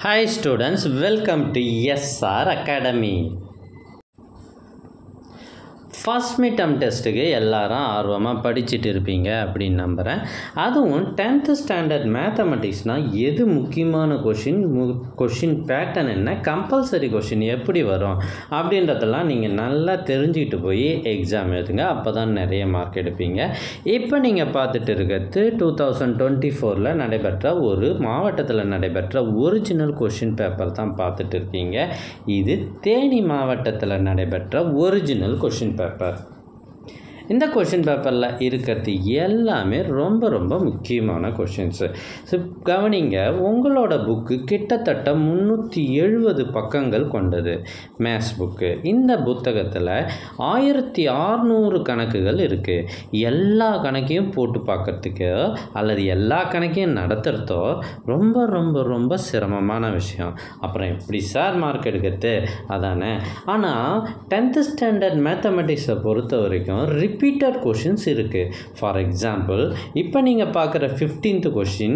Hi students, welcome to SR Academy. First mid term டெஸ்ட்டுக்கு எல்லாரும் ஆர்வமாக படிச்சுட்டு இருப்பீங்க அப்படின்னு நம்புகிறேன். அதுவும் 10th ஸ்டாண்டர்ட் மேத்தமெட்டிக்ஸ்னால் எது முக்கியமான கொஷின் பேட்டர்ன் என்ன, கம்பல்சரி கொஷின் எப்படி வரும் அப்படின்றதெல்லாம் நீங்கள் நல்லா தெரிஞ்சுக்கிட்டு போய் எக்ஸாம் எழுதுங்க. அப்போ தான் நிறைய மார்க் எடுப்பீங்க. இப்போ நீங்கள் பார்த்துட்டு இருக்கிறது 2024 நடைபெற்ற ஒரு மாவட்டத்தில் நடைபெற்ற ஒரிஜினல் கொஷின் பேப்பர் தான் பார்த்துட்டு இருக்கீங்க. இது தேனி மாவட்டத்தில் நடைபெற்ற ஒரிஜினல் கொஷின் பேப்பர். இந்த கொஷின் பேப்பரில் இருக்கிறது எல்லாமே ரொம்ப ரொம்ப முக்கியமான கொஷின்ஸு. ஸோ கவனிங்க, உங்களோட புக்கு கிட்டத்தட்ட 370 பக்கங்கள் கொண்டது மேத்ஸ் புக்கு. இந்த புத்தகத்தில் 1600 கணக்குகள் இருக்குது. எல்லா கணக்கையும் போட்டு பார்க்குறதுக்கு அல்லது எல்லா கணக்கையும் நடத்துகிறதோ ரொம்ப ரொம்ப ரொம்ப சிரமமான விஷயம். அப்புறம் எப்படி சார் மார்க் எடுக்கிறது அதானே. ஆனால் 10th ஸ்டாண்டர்ட் மேத்தமெட்டிக்ஸை பொறுத்த வரைக்கும் ரிப்பீட்டட் கொஷின்ஸ் இருக்குது. ஃபார் எக்ஸாம்பிள், இப்போ நீங்கள் பார்க்குற 15th question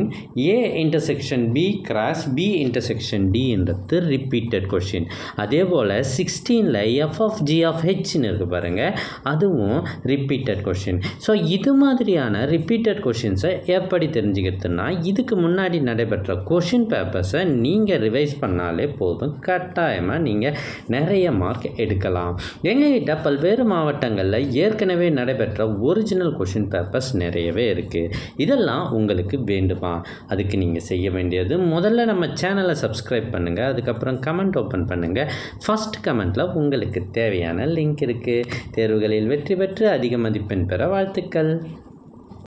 A intersection B cross B intersection Dன்றது ரிப்பீட்டட் கொஷின். அதே போல் 16ல் F ஆஃப் G ஆஃப் Hன்னு இருக்குது பாருங்கள், அதுவும் ரிப்பீட்டட் கொஷின். ஸோ இது மாதிரியான ரிப்பீட்டட் கொஷின்ஸை எப்படி தெரிஞ்சுக்கிறதுனா, இதுக்கு முன்னாடி நடைபெற்ற கொஷின் பேப்பர்ஸை நீங்கள் ரிவைஸ் பண்ணாலே போதும், கட்டாயமாக நீங்கள் நிறைய மார்க் எடுக்கலாம். எங்ககிட்ட பல்வேறு மாவட்டங்களில் ஏற்கனவே நடைபெற்ற ஒரிஜினல் கொஷின் பேப்பர்ஸ் நிறையவே இருக்குது. இதெல்லாம் உங்களுக்கு வேண்டுமா? அதுக்கு நீங்கள் செய்ய வேண்டியது, முதல்ல நம்ம சேனலை சப்ஸ்கிரைப் பண்ணுங்கள், அதுக்கப்புறம் கமெண்ட் ஓப்பன் பண்ணுங்கள். ஃபஸ்ட் கமெண்ட்டில் உங்களுக்கு தேவையான லிங்க் இருக்குது. தேர்வுகளில் வெற்றி பெற்று அதிக மதிப்பெண் பெற வாழ்த்துக்கள்.